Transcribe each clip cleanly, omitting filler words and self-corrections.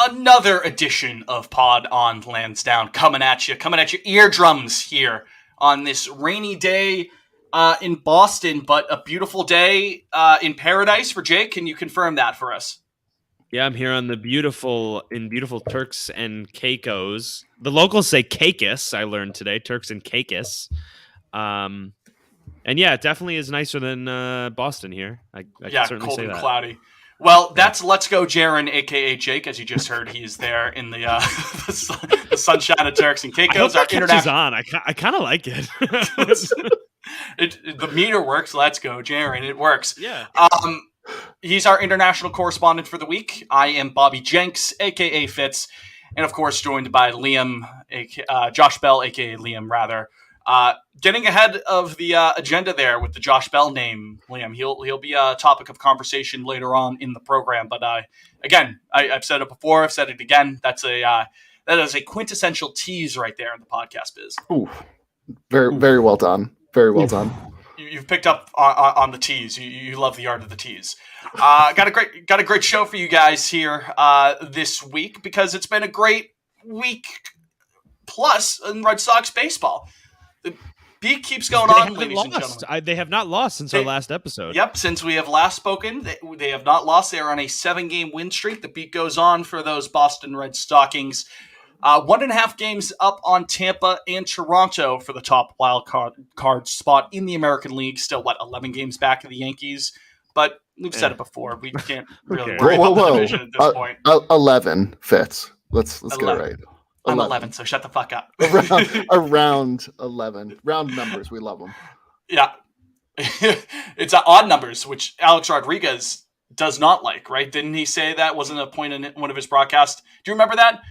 Another edition of Pod on Lansdowne coming at your eardrums here on this rainy day in Boston, but a beautiful day in paradise for Jake. Can you confirm that for us? Yeah, I'm here on the beautiful Turks and Caicos. The locals say Caicos, I learned today, Turks and Caicos. And yeah, it definitely is nicer than Boston here. I can certainly cold say and that. Cloudy. Well, that's Let's Go Jaren, a.k.a. Jake, as you just heard. He's there in the the sunshine of Turks and Caicos. I hope that catches on. I kind of like it. The meter works. Let's Go Jaren. It works. Yeah. He's our international correspondent for the week. I am Bobby Jenks, a.k.a. Fitz, and of course joined by Liam, Josh Bell, a.k.a. Liam, rather. Getting ahead of the agenda there with the Josh Bell name, Liam. He'll be a topic of conversation later on in the program. But again, I've said it before. I've said it again. That is a quintessential tease right there in the podcast biz. Ooh, very well done. Very well done. You've picked up on the tease. You love the art of the tease. Got a great show for you guys here this week because it's been a great week plus in Red Sox baseball. The beat keeps going on, ladies and gentlemen. They have not lost since our last episode. Yep, since we have last spoken, they have not lost. They are on a 7-game win streak. The beat goes on for those Boston Red Stockings. 1.5 games up on Tampa and Toronto for the top wild card spot in the American League. Still, 11 games back of the Yankees? But we've said it before. We can't really worry about the division at this point. 11 fits. Let's get it right. I'm 11, so shut the fuck up. around 11. Round numbers. We love them. Yeah. It's odd numbers, which Alex Rodriguez does not like, right? Didn't he say that wasn't a point in one of his broadcasts? Do you remember that?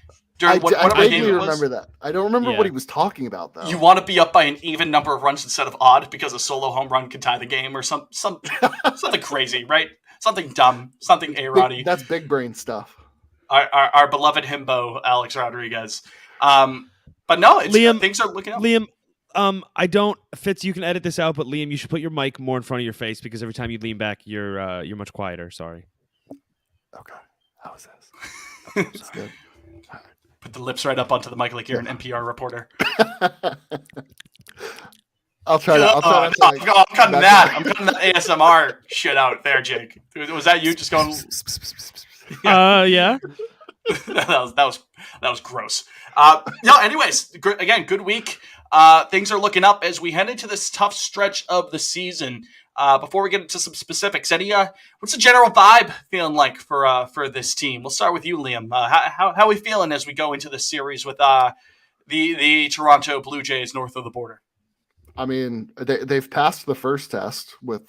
I vaguely remember that. I don't remember what he was talking about, though. You want to be up by an even number of runs instead of odd because a solo home run can tie the game or something crazy, right? Something dumb, something A-Roddy. That's big brain stuff. Our beloved himbo, Alex Rodriguez. But no, Liam, things are looking up. Liam, Fitz, you can edit this out, but Liam, you should put your mic more in front of your face because every time you lean back, you're much quieter. Sorry. Okay. How is this? That's good. Put the lips right up onto the mic like you're an NPR reporter. I'll try that. I'm cutting that. I'm cutting that ASMR shit out there, Jake. Was that you just going? Yeah. that was gross. Anyways, again, good week. Things are looking up as we head into this tough stretch of the season. Before we get into some specifics, what's the general vibe feeling like for this team? We'll start with you, Liam. How are we feeling as we go into this series with the Toronto Blue Jays north of the border? I mean, they've passed the first test with,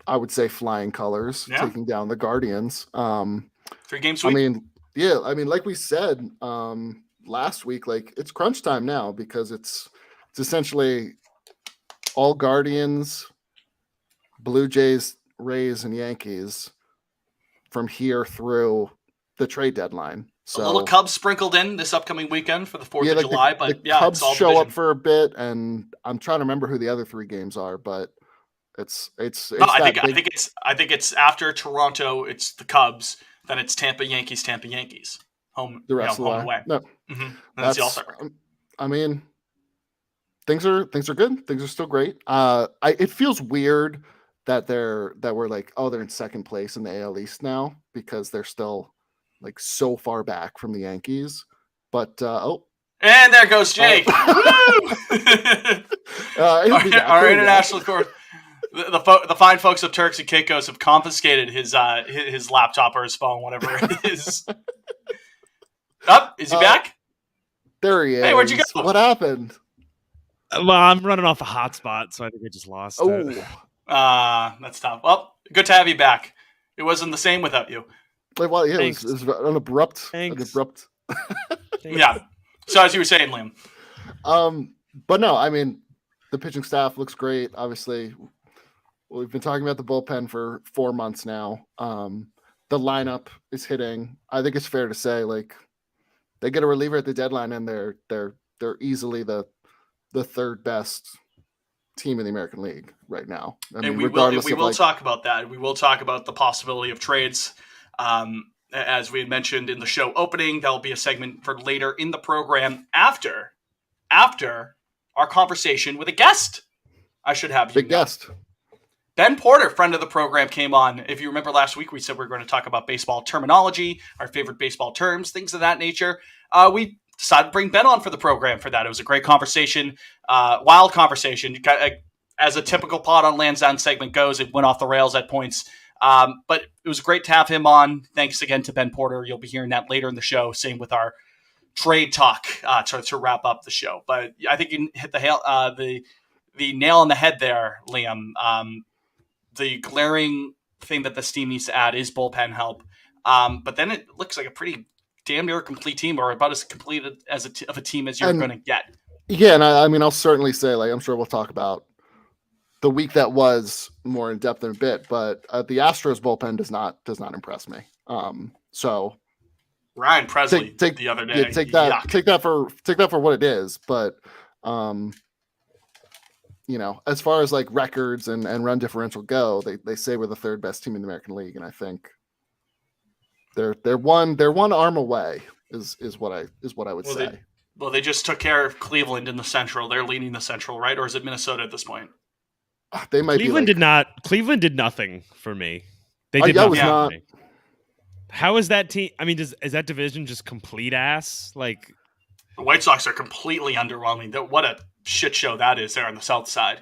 I would say, flying colors, taking down the Guardians. 3-game sweep. I mean, like we said last week, like it's crunch time now because it's essentially all Guardians, Blue Jays, Rays, and Yankees from here through the trade deadline. So a little Cubs sprinkled in this upcoming weekend for the 4th of July, but the Cubs show up for a bit, and I'm trying to remember who the other 3 games are, but it's. No, I think it's after Toronto. It's the Cubs, then it's Tampa Yankees, home. The rest of the home away. No, that's the All-Star. I mean, things are good. Things are still great. It feels weird that we're like, oh, they're in second place in the AL East now because they're still like so far back from the Yankees. But and there goes Jake. Our international court. The fine folks of Turks and Caicos have confiscated his laptop or his phone, whatever it is. Is he back? There he is. Hey, where'd you go? What happened? Well, I'm running off a hotspot, so I think I just lost it. That's tough. Well, good to have you back. It wasn't the same without you. It was an abrupt. Yeah. So as you were saying, Liam. But no, I mean, the pitching staff looks great. Obviously, we've been talking about the bullpen for 4 months now. The lineup is hitting. I think it's fair to say, like, they get a reliever at the deadline, and they're easily the third best team in the American League right now. I mean, we will talk about that. We will talk about the possibility of trades. as we had mentioned in the show opening, that will be a segment for later in the program after our conversation with a guest. I should have Big guest. Ben Porter, friend of the program, came on. If you remember last week, we said we were going to talk about baseball terminology, our favorite baseball terms, things of that nature. We decided to bring Ben on for the program for that. It was a great conversation, wild conversation. As a typical Pod on Lansdowne segment goes, it went off the rails at points. But it was great to have him on. Thanks again to Ben Porter. You'll be hearing that later in the show. Same with our trade talk to wrap up the show. But I think you hit the nail on the head there, Liam. The glaring thing that this team needs to add is bullpen help. But then it looks like a pretty damn near complete team, or about as complete as of a team as you're going to get. Yeah, and I mean, I'll certainly say, I'm sure we'll talk about the week that was more in depth in a bit, but the Astros bullpen does not impress me. So Ryan Presley the other day, take that for what it is. But as far as like records and run differential go, they say we're the third best team in the American League, and I think they're one arm away is what I would say. They just took care of Cleveland in the Central. They're leading the Central, right? Or is it Minnesota at this point? They might. Cleveland did nothing for me. They did nothing for me. How is that team? I mean, is that division just complete ass? Like, the White Sox are completely underwhelming. What a shit show that is there on the South side.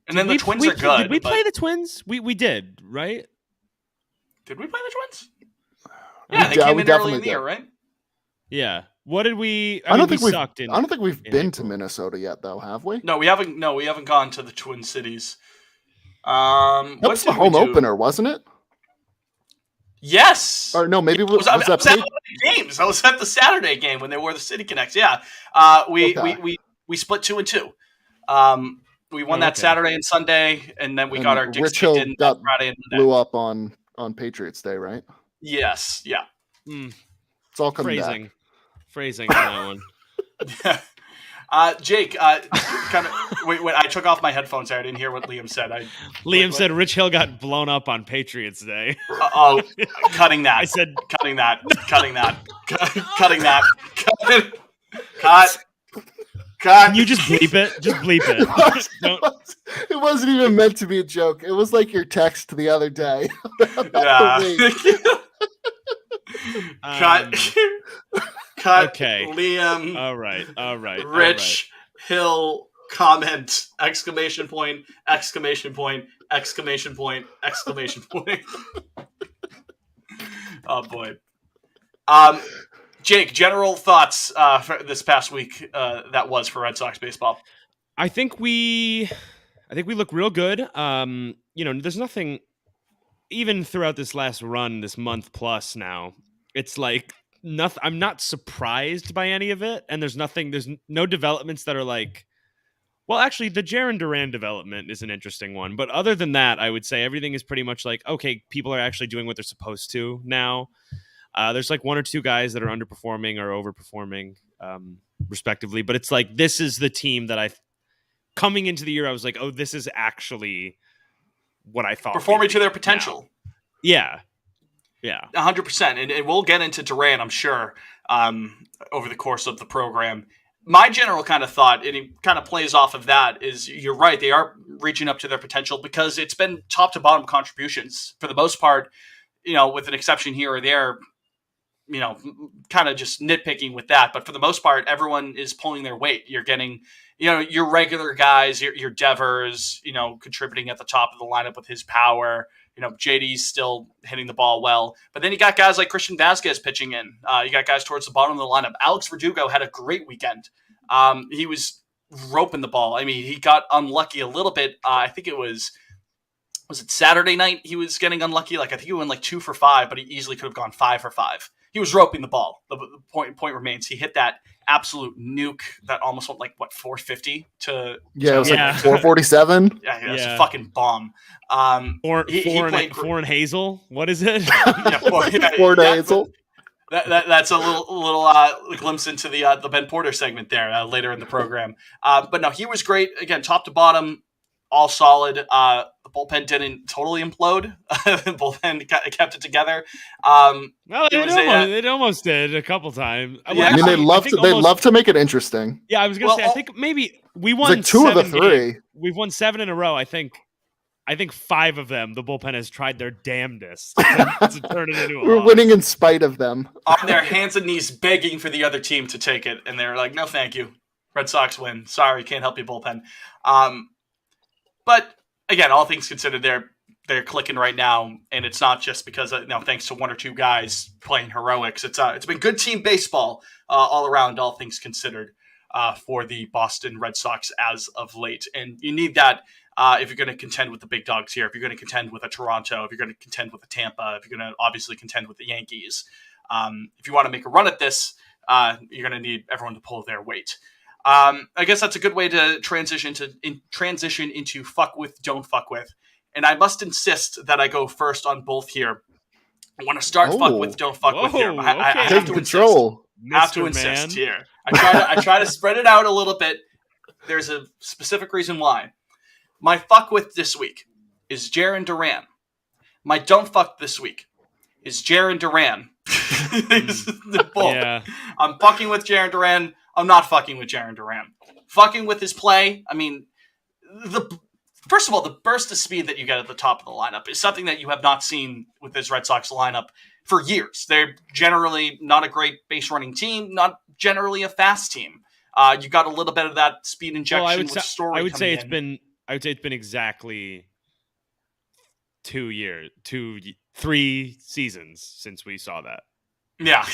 And then the Twins are good. Did we play the Twins? We did, right? Did we play the Twins? Yeah, they came in early in the year, right? Yeah. What did we? I don't think we've been to Minnesota yet, though, have we? No, we haven't. No, we haven't gone to the Twin Cities. That was the home opener, wasn't it? Yes. Or no, maybe I was at one of the games. I was at the Saturday game when they wore the City Connects. Yeah. We split 2-2. We won that Saturday and Sunday, and then we got our dicks kicked in got Friday and blew up on Patriots Day, right? Yes. Yeah. It's all coming back. Phrasing on that one. Yeah. Jake, kind of. Wait, I took off my headphones there. I didn't hear what Liam said. Liam said Rich Hill got blown up on Patriots Day. Cutting that. I said cutting that. Cut. Can you just bleep it? Just bleep it. It wasn't even meant to be a joke. It was like your text the other day. Yeah. Cut. Okay. Liam. All right. Rich Hill comment! Exclamation point! Exclamation point! Exclamation point! Exclamation point! Oh boy. Jake, general thoughts for this past week that was for Red Sox baseball. I think we look real good. There's nothing. Even throughout this last run, this month plus now, it's like nothing. I'm not surprised by any of it, and there's no developments that are like. Well, actually, the Jaren Duran development is an interesting one, but other than that, I would say everything is pretty much like okay, people are actually doing what they're supposed to now. There's like one or two guys that are underperforming or overperforming, respectively, but it's like this is the team that coming into the year, I was like, oh, this is actually what I thought. Performing to their potential. Now. Yeah. 100%. And we'll get into Duran, I'm sure, over the course of the program. My general kind of thought, and it kind of plays off of that, is you're right. They are reaching up to their potential because it's been top to bottom contributions for the most part, with an exception here or there, kind of just nitpicking with that. But for the most part, everyone is pulling their weight. You're getting, your regular guys, your Devers, contributing at the top of the lineup with his power. JD's still hitting the ball well. But then you got guys like Christian Vasquez pitching in. You got guys towards the bottom of the lineup. Alex Rodrigo had a great weekend. He was roping the ball. I mean, he got unlucky a little bit. I think it was it Saturday night he was getting unlucky? I think he went 2 for 5, but he easily could have gone 5 for 5. He was roping the ball. The point remains he hit that absolute nuke that almost went 450 to. Yeah, it was 447. Yeah, it was a fucking bomb. Four and Hazel. What is it? Four and Hazel. That's a little glimpse into the Ben Porter segment there later in the program. But no, he was great again, top to bottom. all solid. The bullpen didn't totally implode. The bullpen kept it together. Well, it almost did a couple times. Yeah, I mean, they love to make it interesting. Yeah, I was gonna say. I think maybe we won like 2 of the 3. We've won 7 in a row. I think 5 of them, the bullpen has tried their damnedest to turn it into a We're loss. winning in spite of them. On their hands and knees begging for the other team to take it, and they're like, no, thank you. Red Sox win. Sorry, can't help you, bullpen. But again, all things considered, they're clicking right now, and it's not just because thanks to 1 or 2 guys playing heroics. It's been good team baseball all around, all things considered, for the Boston Red Sox as of late, and you need that. If you're going to contend with the big dogs here, if you're going to contend with a Toronto, if you're going to contend with a Tampa, if you're going to obviously contend with the Yankees, if you want to make a run at this, you're going to need everyone to pull their weight. I guess that's a good way to transition into fuck with, don't fuck with. And I must insist that I go first on both here. I want to start fuck with, don't fuck with here. I have to control. Insist here. I try to spread it out a little bit. There's a specific reason why. My fuck with this week is Jaren Duran. My don't fuck this week is Jaren Duran. Yeah. I'm fucking with Jaren Duran. I'm not fucking with Jaren Duran. Fucking with his play. I mean, first of all, the burst of speed that you get at the top of the lineup is something that you have not seen with this Red Sox lineup for years. They're generally not a great base running team, not generally a fast team. You got a little bit of that speed injection with Story. I would say it's been exactly 3 seasons since we saw that. Yeah.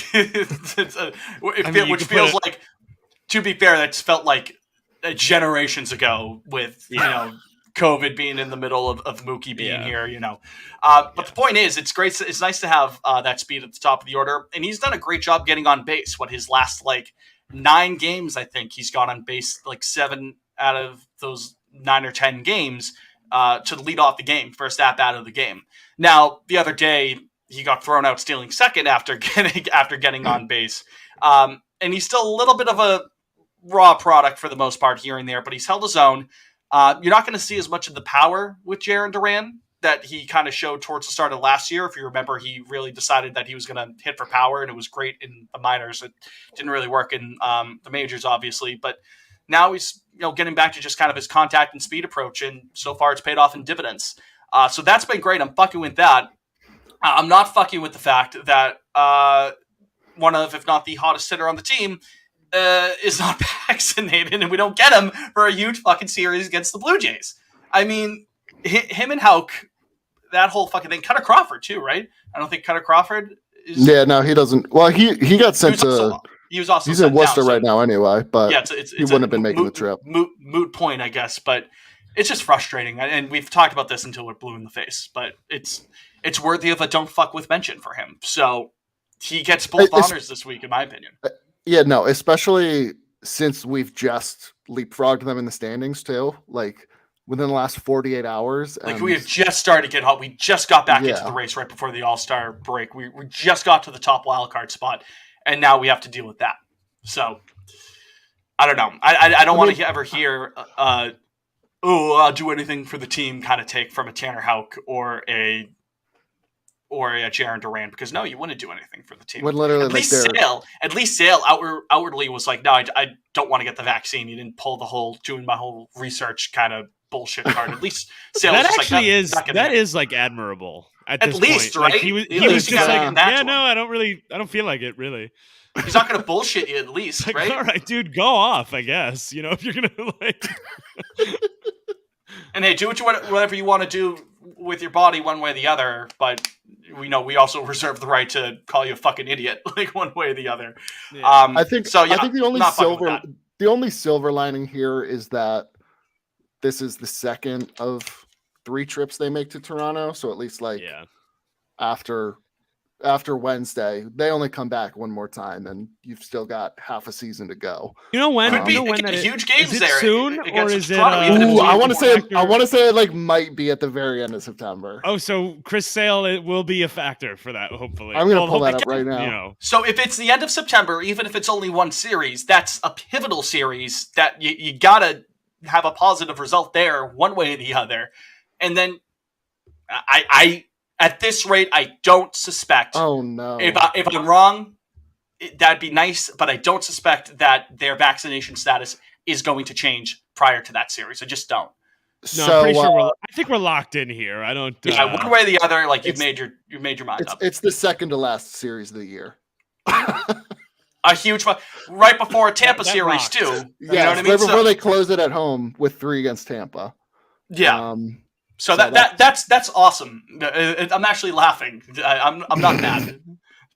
Which feels like, to be fair, that's felt like generations ago with, COVID being in the middle of Mookie being here, But the point is, it's great. It's nice to have that speed at the top of the order. And he's done a great job getting on base. His last 9 games, I think he's gone on base 7 out of those 9 or 10 games to lead off the game, first at-bat of the game. Now, the other day, he got thrown out stealing second after getting on base. And he's still a little bit of a raw product for the most part here and there, but he's held his own. You're not going to see as much of the power with Jaren Duran that he kind of showed towards the start of last year. If you remember, he really decided that he was going to hit for power, and it was great in the minors. It didn't really work in the majors, obviously, but now he's getting back to just kind of his contact and speed approach, and so far it's paid off in dividends. So that's been great. I'm fucking with that. I'm not fucking with the fact that one of, if not the hottest hitter on the team, is not vaccinated, and we don't get him for a huge fucking series against the Blue Jays. I mean, him and Houck, that whole fucking thing. Cutter Crawford too, right? I don't think Cutter Crawford is... Yeah, no, he doesn't. Well, he got sent to... He's in Worcester right now anyway, but he wouldn't have been making the trip. Moot point, I guess, but it's just frustrating. And we've talked about this until we're blue in the face, but it's worthy of a don't fuck with mention for him. So he gets both honors this week, in my opinion. Yeah, no, especially since we've just leapfrogged them in the standings too. Within the last 48 hours. We have just started to get hot. We just got back into the race right before the All-Star break. We just got to the top wildcard spot, and now we have to deal with that. So, I don't know. I don't want to ever hear, I'll do anything for the team kind of take from a Tanner Houck or a Jaren Duran, because no, you wouldn't do anything for the team. When literally, at least Sale outwardly was like, no, I don't want to get the vaccine. He didn't pull the whole doing my whole research kind of bullshit card. At least Sale that actually is admirable. At this least, point. right? He was just like, yeah, no, I don't feel like it really. He's not going to bullshit you, at least, right? All right, dude, go off, I guess. If you're going to And hey, do whatever you want to do with your body, one way or the other. But we also reserve the right to call you a fucking idiot, one way or the other. Yeah. I think the only silver lining here is that this is the second of 3 trips they make to Toronto. So at least after Wednesday, they only come back one more time, and you've still got half a season to go. You know when? Huge games is it there. Soon, or is it? I want to say it might be at the very end of September. Oh, so Chris Sale will be a factor for that. Hopefully, I'm going to pull that up right now. So if it's the end of September, even if it's only one series, that's a pivotal series that you gotta have a positive result there one way or the other. And then I at this rate, I don't suspect. Oh no! If I'm wrong, that'd be nice, but I don't suspect that their vaccination status is going to change prior to that series. I just don't. No, I'm pretty sure I think we're locked in here. I don't. Yeah, one way or the other, like you've made your mind up. It's the second to last series of the year. A huge one right before a Tampa series rocked. too. Yeah, you know what I mean? Right before they close it at home with 3 against Tampa. Yeah. So that's awesome. I'm actually laughing. I'm not mad.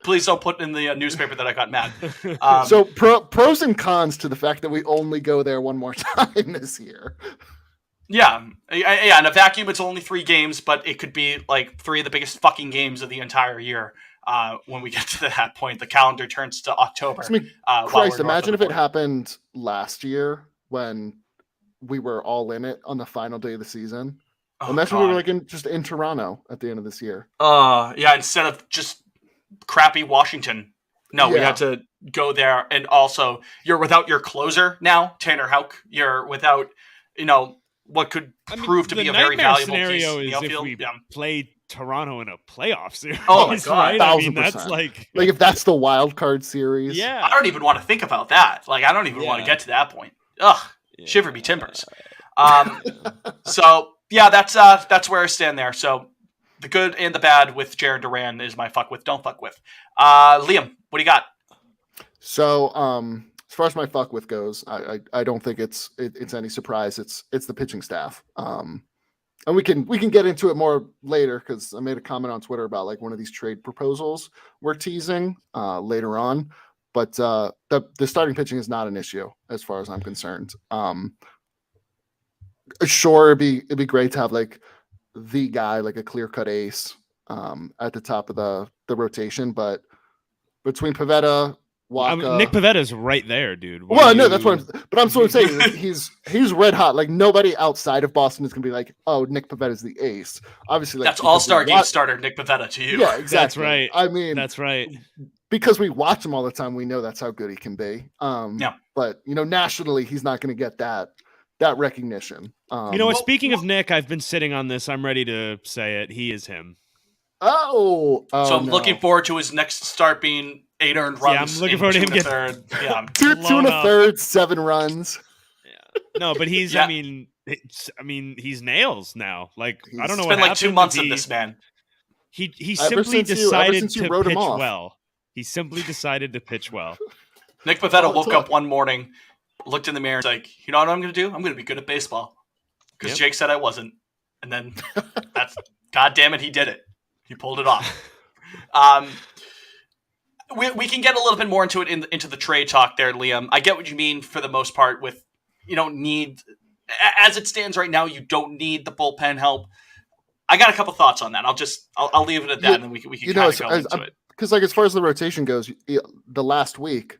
Please don't put in the newspaper that I got mad. So pros and cons to the fact that we only go there one more time this year. Yeah. In a vacuum, it's only 3 games, but it could be like 3 of the biggest fucking games of the entire year. When we get to that point, the calendar turns to October. I mean, Christ, imagine if it happened last year when we were all in it on the final day of the season. Imagine we were like in Toronto at the end of this year. Yeah, instead of just crappy Washington. No, we had to go there, and also you're without your closer now, Tanner Houck. You're without, what could prove to be a very valuable scenario piece. Is if we play Toronto in a playoff series. Oh my god, right? 1,000%. That's like if that's the wild card series. Yeah, I don't even want to think about that. Like, I don't even want to get to that point. Ugh, shiver me timbers. So yeah, that's where I stand there. So the good and the bad with Jaren Duran is my fuck with, don't fuck with. Liam, what do you got? So as far as my fuck with goes, I don't think it's any surprise. It's the pitching staff. And we can get into it more later because I made a comment on Twitter about like one of these trade proposals we're teasing later on. But the starting pitching is not an issue as far as I'm concerned. Sure, it'd be great to have like the guy, like a clear-cut ace at the top of the rotation, but between Pavetta, Waka, Nick Pavetta's right there, dude. No, that's what I'm saying. He's red hot. Like nobody outside of Boston is gonna be like, oh, Nick Pavetta's the ace. Obviously, like, that's All-Star game starter Nick Pavetta to you. Yeah, exactly. That's right. I mean, that's right. Because we watch him all the time, we know that's how good he can be. But nationally, he's not going to get that recognition. Speaking of Nick, I've been sitting on this. I'm ready to say it. He is him. So I'm looking forward to his next start being 8 earned runs. Yeah, I'm looking forward to him getting third. Yeah, 2 1/3, 7 runs. Yeah. No, but he's. I mean, he's nails now. Like I don't know. It's what been like 2 months of this man. He simply decided to pitch off. well. He simply decided to pitch well. Nick Pavetta woke up one morning, looked in the mirror, and was like, you know what I'm going to do? I'm going to be good at baseball. Because Jake said I wasn't. And then, God damn it, he did it. He pulled it off. We can get a little bit more into it into the trade talk there, Liam. I get what you mean for the most part with, you don't need, as it stands right now, you don't need the bullpen help. I got a couple thoughts on that. I'll leave it at that, and then we can kind of go into it. Because, like, as far as the rotation goes, the last week,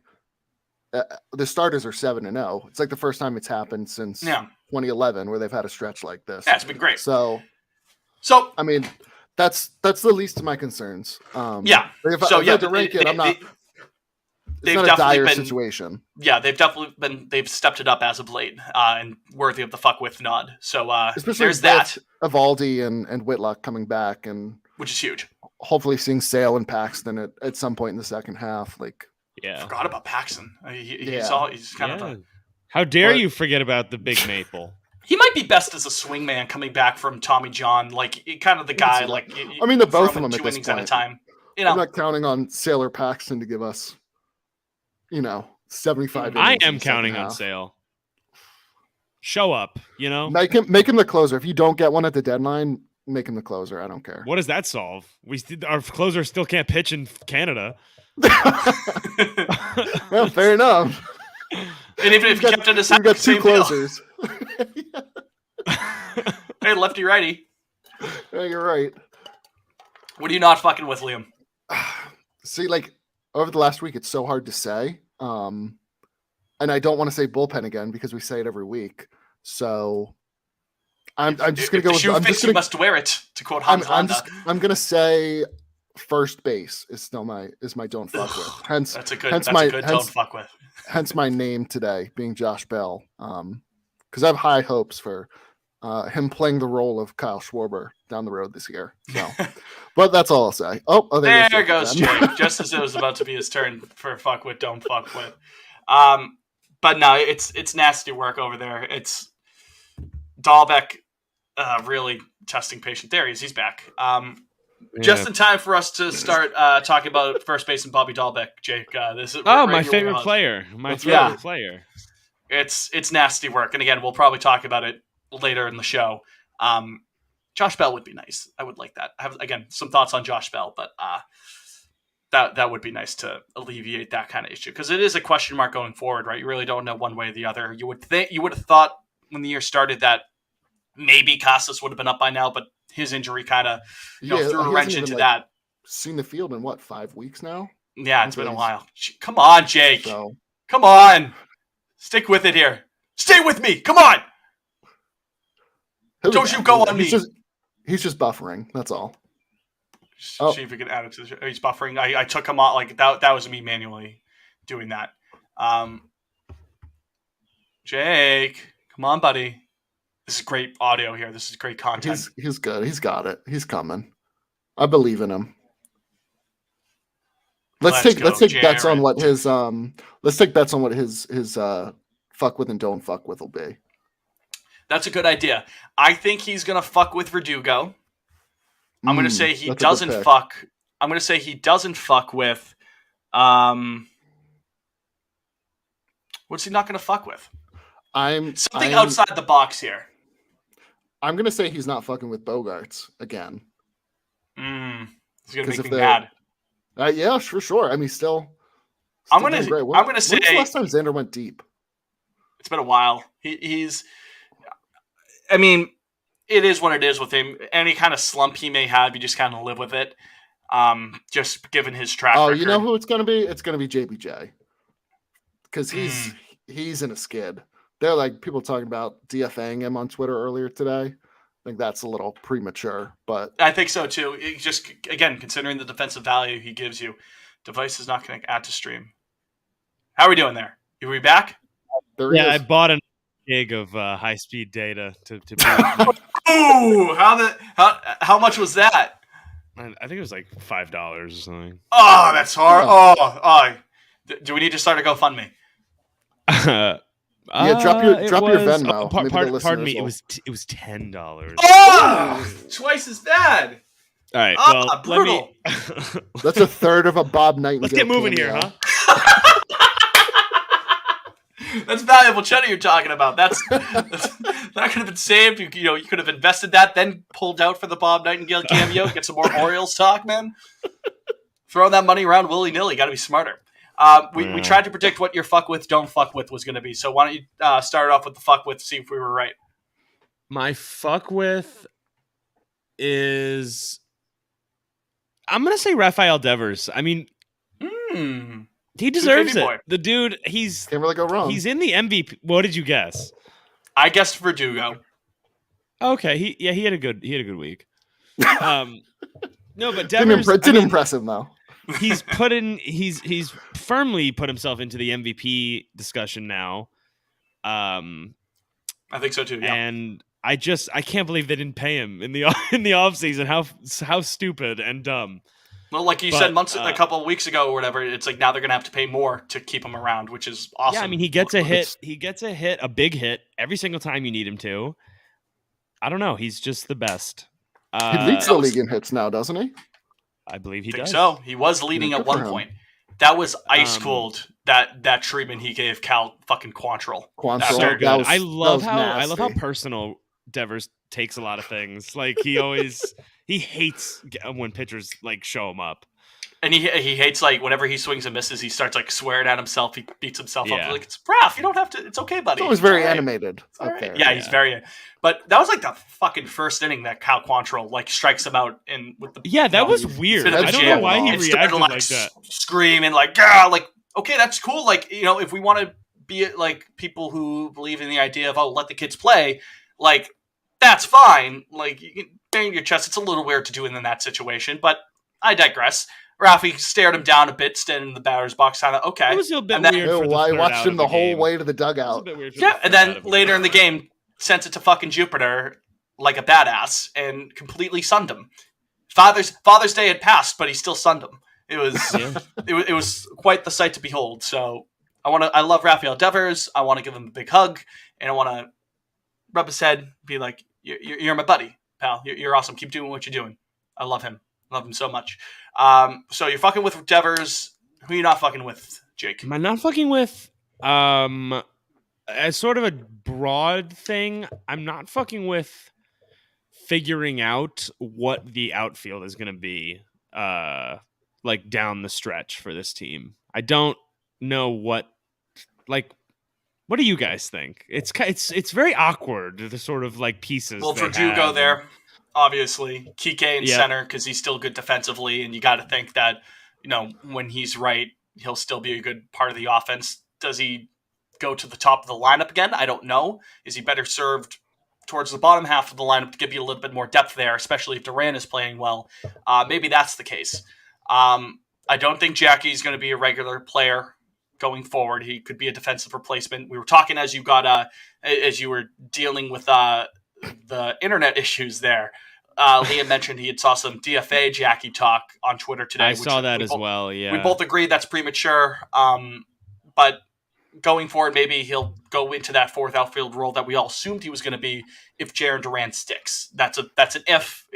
the starters are 7-0. It's like the first time it's happened since 2011 where they've had a stretch like this. Yeah, it's been great. So I mean, that's the least of my concerns. If I had to rank it, I'm not. It's not a dire situation. Yeah, they've stepped it up as of late, and worthy of the fuck with nod. So especially there's that. Evaldi and Whitlock coming back, and which is huge. Hopefully seeing Sale and Paxton at some point in the second half. Like, forgot about Paxton. He's kind of. How dare you forget about the Big Maple? He might be best as a swingman coming back from Tommy John, like kind of the guy. Like I mean, the both of them at this point. At a time. I'm not counting on Sale or Paxton to give us, 75. I am counting on Sale. Show up, Make him the closer. If you don't get one at the deadline, make him the closer. I don't care. What does that solve? Our closer still can't pitch in Canada. Well, fair enough. And even if you kept it aside, we've got 2 closers. Hey, lefty righty. Yeah, you're right. What are you not fucking with, Liam? See, like over the last week, it's so hard to say. And I don't want to say bullpen again because we say it every week. So I'm just going to go with. I'm just you must wear it. To quote Hans Landa. I'm going to say first base is still my don't fuck with. That's a good don't fuck with. Hence my name today being Josh Bell. because I have high hopes for him playing the role of Kyle Schwarber down the road this year. So, but that's all I'll say. Oh there goes Jake, just as it was about to be his turn for fuck with, don't fuck with. But no, it's nasty work over there. It's Dahlbeck really testing patient. There he is. He's back. Just in time for us to start talking about first baseman Bobby Dahlbeck, Jake. This is my favorite player. My favorite player. It's nasty work, and again, we'll probably talk about it later in the show. Josh Bell would be nice. I would like that. I have again some thoughts on Josh Bell, but that would be nice to alleviate that kind of issue because it is a question mark going forward, right? You really don't know one way or the other. You would have thought when the year started that maybe Casas would have been up by now, but his injury kind of threw a wrench into that. Seen the field in what, 5 weeks now? Yeah, it's been a while. Come on, Jake. Come on. Stick with it here. Stay with me. Come on. Don't you go on me. He's just buffering. That's all. See if we can add it to the show. He's buffering. I took him off. Like that was me manually doing that. Jake, come on, buddy. This is great audio here. This is great content. He's good. He's got it. He's coming. I believe in him. Let's take bets on what his fuck with and don't fuck with will be. That's a good idea. I think he's gonna fuck with Rodrigo. I'm gonna say he doesn't fuck. I'm gonna say he doesn't fuck with. What's he not gonna fuck with? Something outside the box here. I'm gonna say he's not fucking with Bogarts again. He's gonna make me mad. Yeah, for sure. I mean, still I'm gonna say. When's the last time Xander went deep? It's been a while. He's. I mean, it is what it is with him. Any kind of slump he may have, you just kind of live with it. Just given his track record. You know who it's gonna be? It's gonna be JBJ. Because he's in a skid. They're like people talking about DFAing him on Twitter earlier today. I think that's a little premature, but I think so too. It just again, considering the defensive value he gives you, device is not going to add to stream. How are we doing there? Are we back? I bought a gig of high speed data to Ooh, how much was that? I think it was like $5 or something. Oh, that's hard. Oh. Do we need to start a GoFundMe? Drop your Venmo. Pardon me. It was $10. Oh, twice as bad. All right. Well, brutal. That's a third of a Bob Nightingale. Let's get moving here, huh? That's valuable cheddar you're talking about. That could have been saved. You could have invested that, then pulled out for the Bob Nightingale cameo. Get some more Orioles talk, man. Throwing that money around willy nilly. Got to be smarter. We tried to predict what your fuck with, don't fuck with was going to be. So why don't you start off with the fuck with, see if we were right. My fuck with is, I'm going to say Rafael Devers. I mean, he deserves it. The dude, he's can't really go wrong. He's in the MVP. What did you guess? I guessed Verdugo. Okay, he had a good week. No, but Devers didn't impress him though. He's firmly put himself into the MVP discussion now. I think so too. Yeah. And I can't believe they didn't pay him in the offseason. How stupid and dumb. Well, like you said a couple of weeks ago or whatever, it's like now they're gonna have to pay more to keep him around, which is awesome. Yeah, I mean he gets a hit. He gets a big hit every single time you need him to. I don't know. He's just the best. He leads the league in hits now, doesn't he? I believe he does. So he was leading at one point. That was ice cold. That treatment he gave Cal fucking Quantrill. So good. I love how personal Devers takes a lot of things. Like he hates when pitchers like show him up. And he hates like whenever he swings and misses, he starts like swearing at himself. He beats himself up like it's Raph. You don't have to. It's okay, buddy. It's always very animated. There. Yeah, he's very. But that was like the fucking first inning that Cal Quantrill like strikes him out in with the. Yeah, that was weird. I don't know why he reacted like that. Screaming like, "Gah!" Like, okay, that's cool. Like, if we want to be like people who believe in the idea of let the kids play, like that's fine. Like you can bang your chest. It's a little weird to do in that situation, but I digress. Rafi stared him down a bit, standing in the batter's box, kind of okay. It was a bit And then- weird. For the I third watched out him of the whole game. way to the It was a dugout. bit weird for Yeah, the and third out then of a later in the game. game, sent it to fucking Jupiter like a badass and completely sunned him. Father's Day had passed, but he still sunned him. It was Yeah. it was quite the sight to behold. So I love Rafael Devers. I want to give him a big hug, and I want to rub his head, be like, "You're my buddy, pal. You're awesome. Keep doing what you're doing. I love him. Love him so much." So you're fucking with Devers. Who are you not fucking with, Jake? Am I not fucking with? As sort of a broad thing, I'm not fucking with figuring out what the outfield is going to be, like down the stretch for this team. I don't know what do you guys think? It's very awkward, the sort of like pieces. Well, they Verdugo have. there, obviously. Kike in Yep. center because he's still good defensively, and you got to think that when he's right, he'll still be a good part of the offense. Does he go to the top of the lineup again? I don't know. Is he better served towards the bottom half of the lineup to give you a little bit more depth there, especially if Duran is playing well? Maybe that's the case. I don't think Jackie's going to be a regular player going forward. He could be a defensive replacement. We were talking as you were dealing with the internet issues there. Liam mentioned he had saw some DFA Jackie talk on Twitter today. I saw that as well. Yeah, we both agree that's premature. But going forward, maybe he'll go into that fourth outfield role that we all assumed he was going to be if Jaren Duran sticks. That's an if.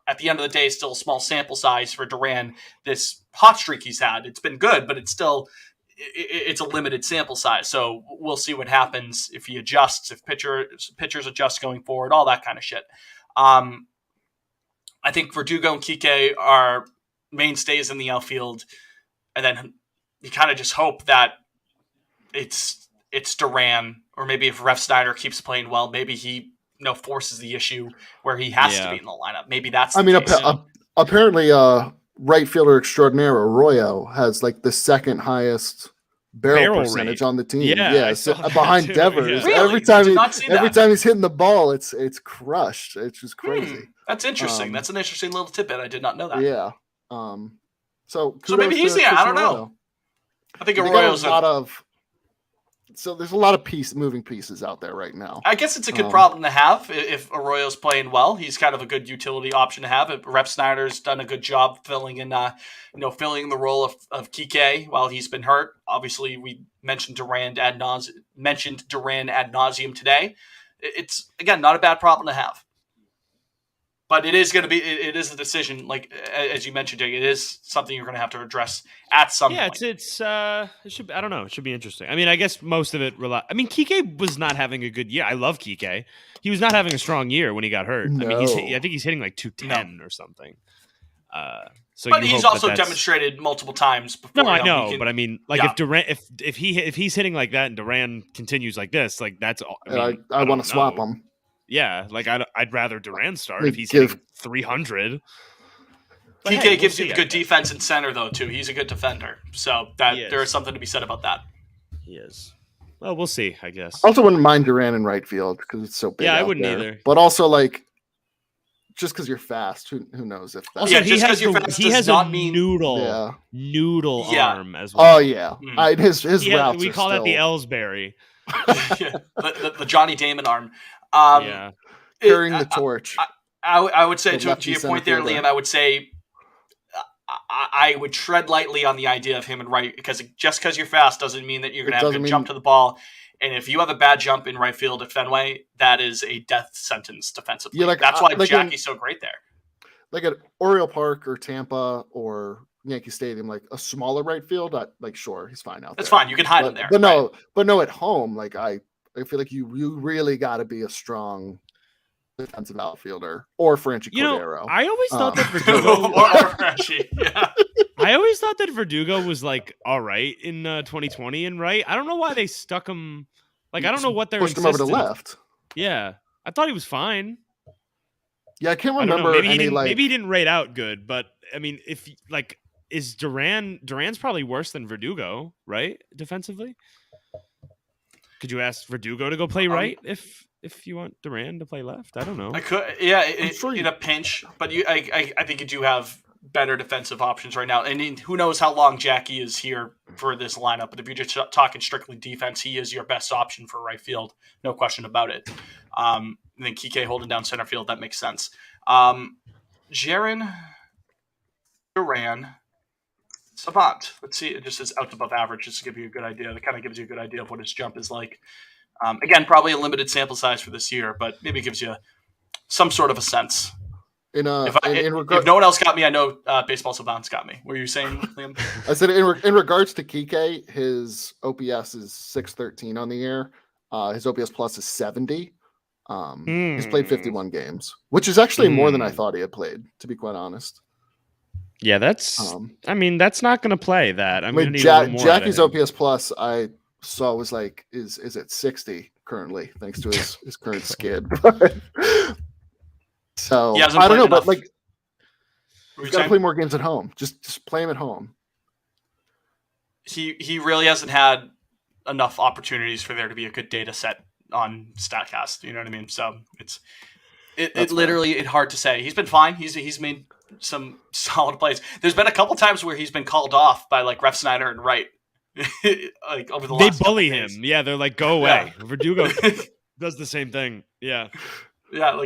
At the end of the day, still a small sample size for Duran. This hot streak he's had, it's been good, but it's still it's a limited sample size. So we'll see what happens if he adjusts, if pitchers adjust going forward, all that kind of shit. I think Verdugo and Kike are mainstays in the outfield, and then you kind of just hope that it's Duran, or maybe if Ref Snyder keeps playing well, maybe he forces the issue where he has to be in the lineup. Maybe that's the case. Apparently right fielder extraordinaire Arroyo has like the second highest barrel percentage rate on the team. Yeah, so behind too. Devers. Really? Every time that. he's hitting the ball, it's crushed. It's just crazy. That's interesting. That's an interesting little tidbit. I did not know that. Yeah. So maybe he's I don't know. I think Arroyo's So there's a lot of moving pieces out there right now. I guess it's a good problem to have if Arroyo's playing well. He's kind of a good utility option to have. Rep Snyder's done a good job filling in the role of Kike while he's been hurt. Obviously, we mentioned Duran ad nauseum today. It's, again, not a bad problem to have. But it is a decision, like as you mentioned, Jake. It is something you're going to have to address at some point. It should. I don't know. It should be interesting. I mean, I guess most of it. Kike was not having a good year. I love Kike. He was not having a strong year when he got hurt. No. I mean, I think he's hitting like 210 or something. But he's also demonstrated multiple times before. No, I know, but I mean, like if Duran, if he's hitting like that and Duran continues like this, like that's all. I want to swap him. Yeah, like I'd rather Duran start if he's hitting 300. TK gives you good defense in center, though, too. He's a good defender. So there is something to be said about that. He is. Well, we'll see, I guess. I also wouldn't mind Duran in right field because it's so big. Yeah, I wouldn't either. But also, like, just because you're fast, who knows if that. Also, just because you're fast does not mean noodle arm as well. Oh yeah, his routes. We call that the Ellsbury. the Johnny Damon arm. Carrying the torch. I would say to your point there, Liam. I would say I would tread lightly on the idea of him in right, because just because you're fast doesn't mean that you're going to have a good jump to the ball. And if you have a bad jump in right field at Fenway, that is a death sentence defensively. Yeah, that's why Jackie's so great there. Like at Oriole Park or Tampa or Yankee Stadium, like a smaller right field, sure, he's fine out there. That's fine. You can hide him there. But no, at home, like I feel like you really got to be a strong defensive outfielder or Franchi Cordero. I always thought that Verdugo or Franchi. Yeah. I always thought that Verdugo was like all right in 2020 and right. I don't know why they stuck him. Like I don't know what they're pushed him over to left. Yeah, I thought he was fine. Yeah, I can't remember maybe he didn't rate out good, but I mean, if like is Duran's probably worse than Verdugo, right? Defensively, could you ask Verdugo to go play right if you want Duran to play left? I don't know. I could, in a pinch, but I think you do have better defensive options right now. And who knows how long Jackie is here for this lineup. But if you're just talking strictly defense, he is your best option for right field. No question about it. And then Kike holding down center field, that makes sense. Jaren Duran, Savant. Let's see. It just says out above average, just to give you a good idea. That kind of gives you a good idea of what his jump is like. Again, probably a limited sample size for this year, but maybe gives you some sort of a sense. If no one else got me, I know Baseball Savant's got me. What were you saying, Liam? I said in regards to Kike, his OPS is 613 on the year. His OPS plus is 70. He's played 51 games, which is actually more than I thought he had played, to be quite honest. Yeah, that's. That's not going to play that. I'm going to need a little more Jackie's OPS plus I saw was is at 60 currently, thanks to his current skid. So I don't know, but he's got to play more games at home. Just play him at home. He really hasn't had enough opportunities for there to be a good data set on Statcast. You know what I mean? So it's literally hard to say. He's been fine. He's made some solid plays. There's been a couple times where he's been called off by Ref Snyder and Wright. Over the last they bully him. Yeah, they're like, go away. Yeah. Verdugo does the same thing. Yeah. Yeah,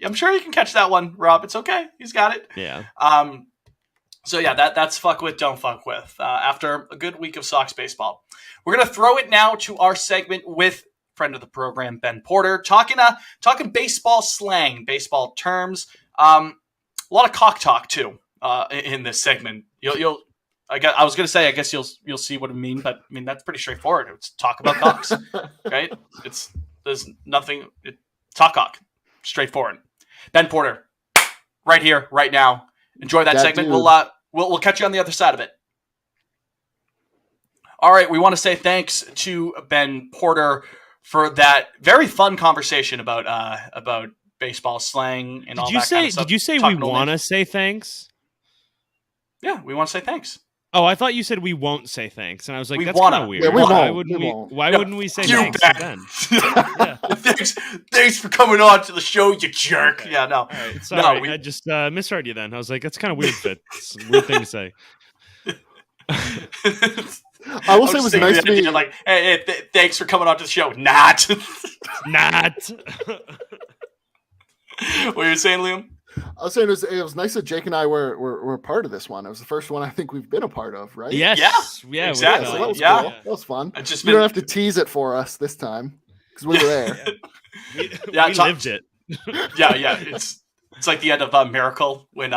I'm sure you can catch that one, Rob. It's okay. He's got it. Yeah. So yeah, that's fuck with, don't fuck with. After a good week of Sox baseball, we're gonna throw it now to our segment with friend of the program, Ben Porter, talking baseball slang, baseball terms. A lot of cock talk too in this segment. I was gonna say, I guess you'll see what I mean, but I mean that's pretty straightforward. It's talk about cocks, right? There's nothing. Talk cock, straightforward. Ben Porter, right here, right now. Enjoy that segment. Dude. We'll catch you on the other side of it. All right, we want to say thanks to Ben Porter for that very fun conversation about baseball slang and all that kind of stuff. Did you say we want to say thanks? Yeah, we want to say thanks. Oh, I thought you said we won't say thanks, and I was like, that's kind of weird. Yeah, why wouldn't we say thanks to Ben? Yeah. Thanks for coming on to the show, you jerk. Yeah, no. Right, sorry, I just misheard you then. I was like, that's kind of weird, Fitz. It's a weird thing to say. I will say it was nice to be like, hey, thanks for coming on to the show. Not. What were you saying, Liam? I was saying it was nice that Jake and I were part of this one. It was the first one I think we've been a part of, right? Yes. Yeah, exactly. So that was cool. That was fun. You don't have to tease it for us this time because we were there. we lived it. Yeah. It's like the end of Miracle when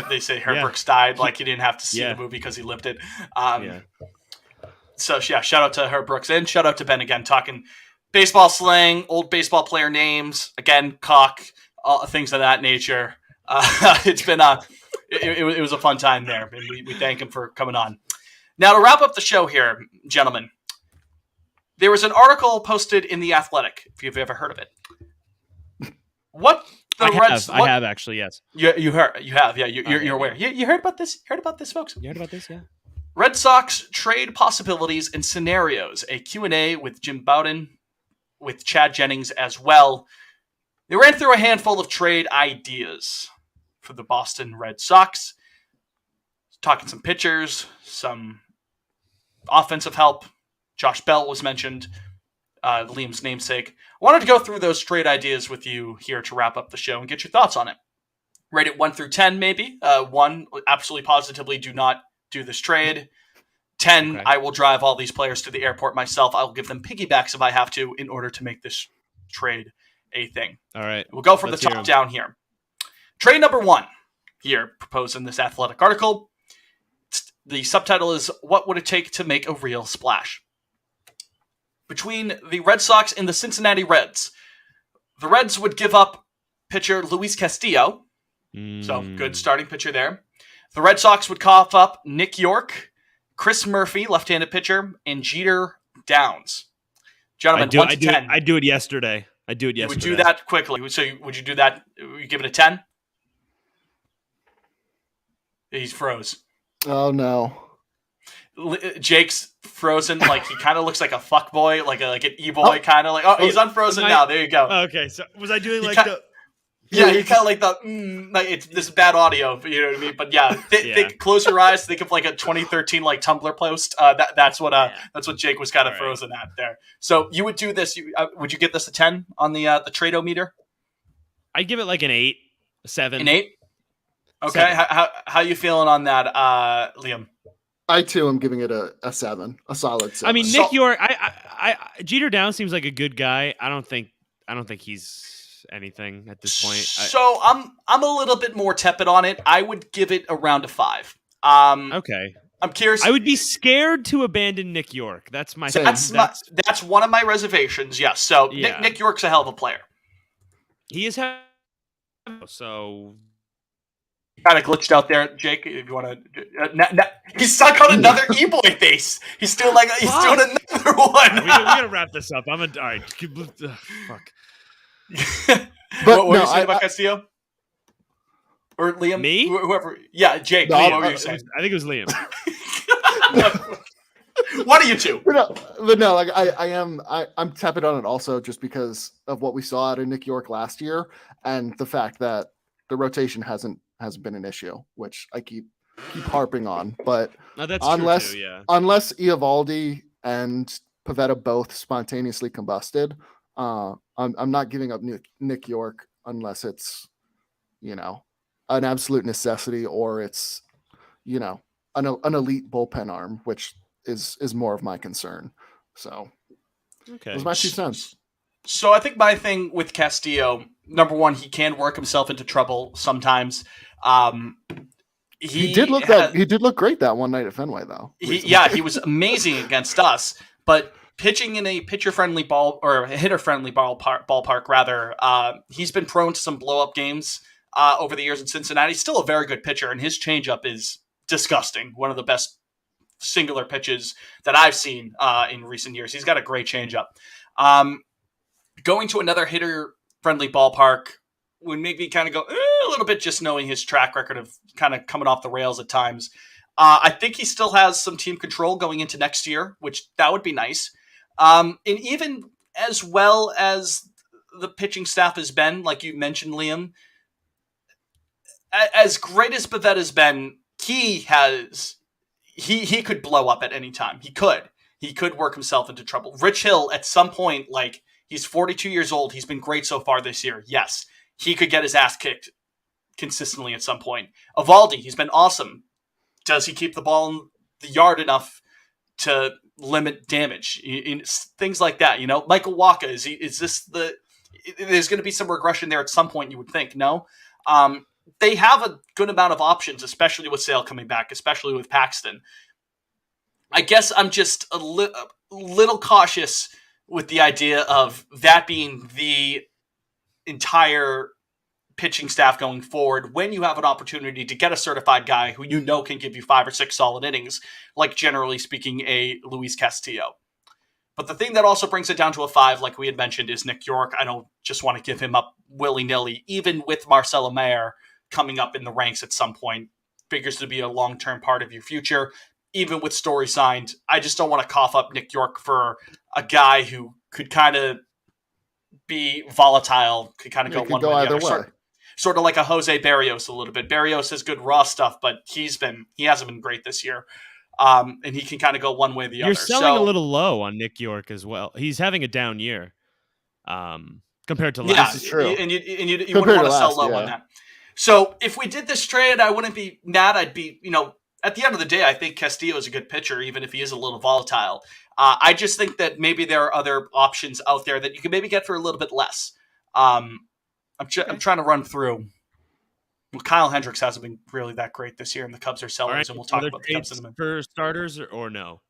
they say Hendricks died. Like he didn't have to see the movie because he lived it. So yeah, shout out to Herb Brooks and shout out to Ben again, talking baseball slang, old baseball player names, again, cock, things of that nature. It's been it was a fun time there, and we thank him for coming on. Now to wrap up the show here, gentlemen, there was an article posted in The Athletic, if you've ever heard of it. I have actually, yes. You have, yeah. You're aware. You heard about this? Heard about this, folks? You heard about this, yeah. Red Sox trade possibilities and scenarios. A Q&A with Jim Bowden, with Chad Jennings as well. They ran through a handful of trade ideas for the Boston Red Sox. Talking some pitchers, some offensive help. Josh Bell was mentioned, Liam's namesake. I wanted to go through those trade ideas with you here to wrap up the show and get your thoughts on it. Rate it 1 through 10, maybe. 1, absolutely positively do not do this trade. 10, okay. I will drive all these players to the airport myself. I will give them piggybacks if I have to in order to make this trade a thing. All right. We'll go from the top down here. Trade number 1 here, proposed in this Athletic article. The subtitle is, What Would It Take to Make a Real Splash? Between the Red Sox and the Cincinnati Reds, the Reds would give up pitcher Luis Castillo. So, good starting pitcher there. The Red Sox would cough up Nick York, Chris Murphy, left-handed pitcher, and Jeter Downs. Gentlemen, 1 to 10. I'd do it yesterday. You would do that quickly. So, would you do that? Would you give it a 10? He's froze. Oh, no. Jake's frozen, like he kind of looks like a fuck boy, like an e-boy kind of like. Oh, he's unfrozen now. There you go. Okay, so was I doing Yeah, you kind of like the like it's this bad audio, you know what I mean? But yeah, think, close your eyes. Think of like a 2013 like Tumblr post. That's what Jake was kind of frozen at there. So you would do this. Would you give this a 10 on the Trade-O-meter? I'd give it like an 8, a 7. An 8. Okay. 7. How you feeling on that, Liam? I too am giving it a 7, a solid 7. I mean, Nick York. I Jeter Down seems like a good guy. I don't think he's anything at this point. So I'm a little bit more tepid on it. I would give it around a 5. Okay. I'm curious. I would be scared to abandon Nick York. That's my. That's one of my reservations. Yes. So yeah. Nick York's a hell of a player. He is. So. Kind of glitched out there, Jake. If you want to, he's stuck on another E-boy face. He's still like he's doing another one. We gotta wrap this up. All right. Fuck. What were you saying about Castillo? Or Liam? Me? Whoever. Yeah, Jake. What were you saying? I think it was Liam. One of you two. But no, like I'm tepid on it also just because of what we saw out of Nick York last year and the fact that the rotation hasn't been an issue, which I keep harping on. But unless Eovaldi and Pavetta both spontaneously combusted, I'm not giving up Nick York unless it's, an absolute necessity or it's, an elite bullpen arm, which is more of my concern. So, okay, those are my 2 cents. So I think my thing with Castillo, number one, he can work himself into trouble sometimes. He did look great that one night at Fenway, though. He was amazing against us, but pitching in a pitcher-friendly ball or a hitter-friendly ballpark, rather, he's been prone to some blow-up games over the years in Cincinnati. He's still a very good pitcher, and his changeup is disgusting. One of the best singular pitches that I've seen in recent years. He's got a great changeup. Going to another hitter-friendly ballpark would make me kind of go a little bit just knowing his track record of kind of coming off the rails at times. I think he still has some team control going into next year, which that would be nice. And even as well as the pitching staff has been, like you mentioned, Liam, as great as Pavetta's been, he could blow up at any time. He could work himself into trouble. Rich Hill, at some point, like, he's 42 years old. He's been great so far this year. Yes, he could get his ass kicked consistently at some point. Eovaldi, he's been awesome. Does he keep the ball in the yard enough to limit damage? Things like that, Michael Wacha, there's going to be some regression there at some point, you would think, no? They have a good amount of options, especially with Sale coming back, especially with Paxton. I guess I'm just a little cautious with the idea of that being the entire pitching staff going forward when you have an opportunity to get a certified guy who can give you 5 or 6 solid innings, like generally speaking a Luis Castillo. But the thing that also brings it down to a 5, like we had mentioned, is Nick York. I don't just want to give him up willy-nilly, even with Marcelo Mayer coming up in the ranks at some point. Figures to be a long-term part of your future. Even with Story signed, I just don't want to cough up Nick York for a guy who could kind of be volatile, could kind of go one way or the other. Sort of like a Jose Barrios a little bit. Barrios has good raw stuff, but he hasn't been great this year. And he can kind of go one way or the other. You're selling a little low on Nick York as well. He's having a down year compared to last. Yeah, this is true. And you wouldn't want to sell low on that. So if we did this trade, I wouldn't be mad. I'd be, at the end of the day, I think Castillo is a good pitcher, even if he is a little volatile. I just think that maybe there are other options out there that you can maybe get for a little bit less. I'm trying to run through. Well, Kyle Hendricks hasn't been really that great this year, and the Cubs are sellers, and we'll talk about the Cubs in a minute. For starters or no?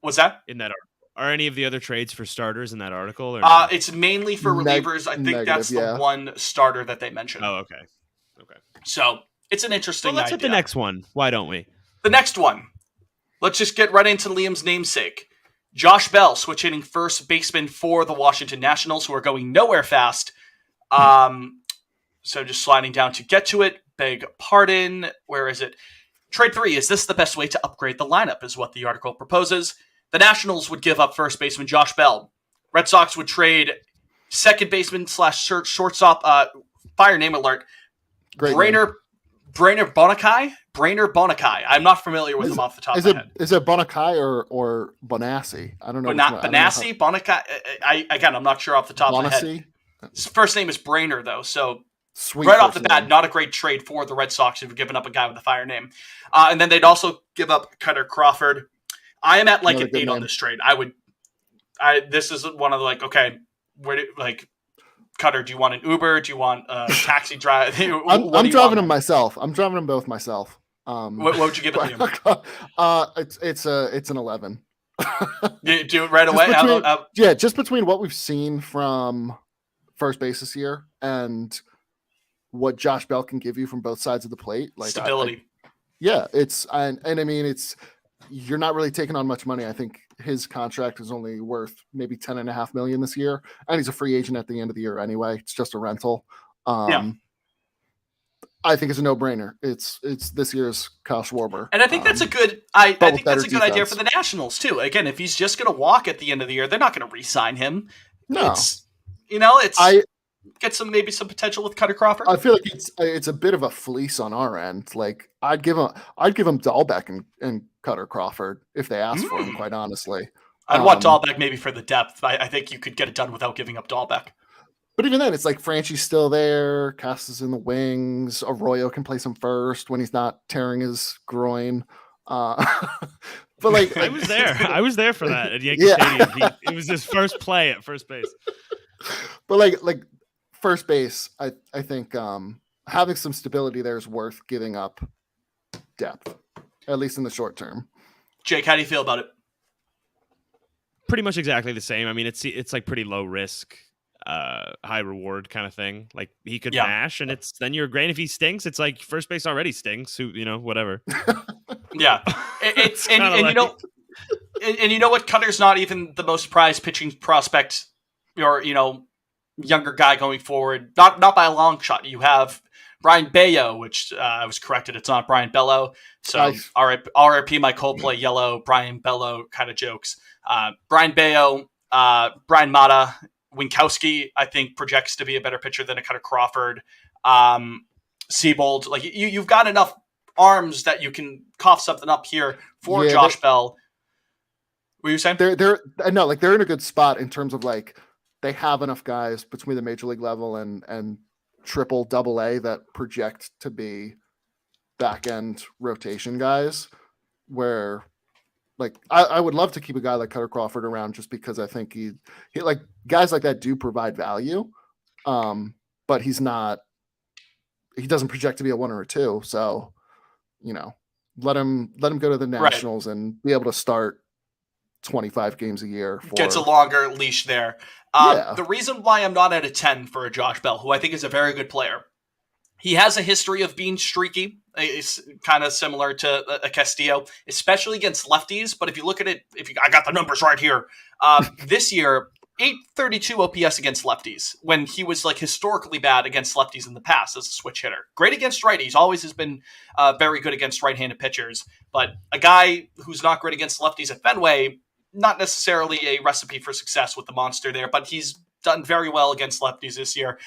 What's that? In that article? Are any of the other trades for starters in that article? Or no? It's mainly for relievers. I think that's the one starter that they mentioned. Oh, okay. So it's an interesting idea. Let's hit the next one. Why don't we? The next one. Let's just get right into Liam's namesake. Josh Bell, switch hitting first baseman for the Washington Nationals, who are going nowhere fast. So just sliding down to get to it. Beg pardon. Where is it? Trade 3. Is this the best way to upgrade the lineup, is what the article proposes. The Nationals would give up first baseman Josh Bell. Red Sox would trade second baseman / shortstop fire name alert. Great Brainer Bonakai. I'm not familiar with him off the top of my head. Is it Bonakai or Bonassi? I don't know. Bonassi? Bonakai? I'm not sure off the top of my head. His first name is Brainer, though, so sweet. Right off the bat, not a great trade for the Red Sox who've given up a guy with a fire name. And then they'd also give up Cutter Crawford. I am at like an 8 on this trade. This is one of the okay, Cutter, do you want an Uber? Do you want a taxi drive? I'm driving them myself. I'm driving them both myself. What would you give it? It's an 11. You do it right away? Just between what we've seen from first base this year and what Josh Bell can give you from both sides of the plate, stability. It's you're not really taking on much money. I think his contract is only worth maybe $10.5 million this year, and he's a free agent at the end of the year anyway. It's just a rental. I think it's a no-brainer. It's this year's Kyle Schwarber, and I think that's a good. I think that's a good idea for the Nationals too. Again, if he's just going to walk at the end of the year, they're not going to re-sign him. No, get some potential with Cutter Crawford. I feel like it's a bit of a fleece on our end. Like I'd give him Dahlbeck and Cutter Crawford if they asked for him. Quite honestly, I'd want Dahlbeck maybe for the depth. I think you could get it done without giving up Dahlbeck. But even then, it's like Franchy's still there. Cass is in the wings. Arroyo can play some first when he's not tearing his groin. But I was there for that at Yankee Stadium. It was his first play at first base. But like first base, I think having some stability there is worth giving up depth, at least in the short term. Jake, how do you feel about it? Pretty much exactly the same. I mean, it's like pretty low risk, high reward kind of thing. Like he could mash, and then you're great. If he stinks, it's like first base already stinks. Whatever. Yeah, and you know what? Cutter's not even the most prized pitching prospect, or younger guy going forward. Not by a long shot. You have Brian Bayo, which I was corrected. It's not Brian Bello. So nice. RIP my Coldplay yellow Brian Bello kind of jokes. Brian Bayo, Brian Mata, Winkowski, I think projects to be a better pitcher than a Cutter Crawford. Siebold, you've got enough arms that you can cough something up here for Josh Bell. What were you saying? They're in a good spot in terms of they have enough guys between the major league level and triple double A that project to be back end rotation guys where I would love to keep a guy like Cutter Crawford around just because I think he guys like that do provide value. But he doesn't project to be a 1 or a 2. So, let him go to the Nationals and be able to start 25 games a year. Gets a longer leash there. The reason why I'm not at a 10 for a Josh Bell, who I think is a very good player, he has a history of being streaky. It's kind of similar to a Castillo, especially against lefties. But if you look at it, I got the numbers right here. This year, 832 OPS against lefties when he was historically bad against lefties in the past as a switch hitter. Great against righties. Always has been very good against right-handed pitchers. But a guy who's not great against lefties at Fenway, not necessarily a recipe for success with the monster there, but he's done very well against lefties this year,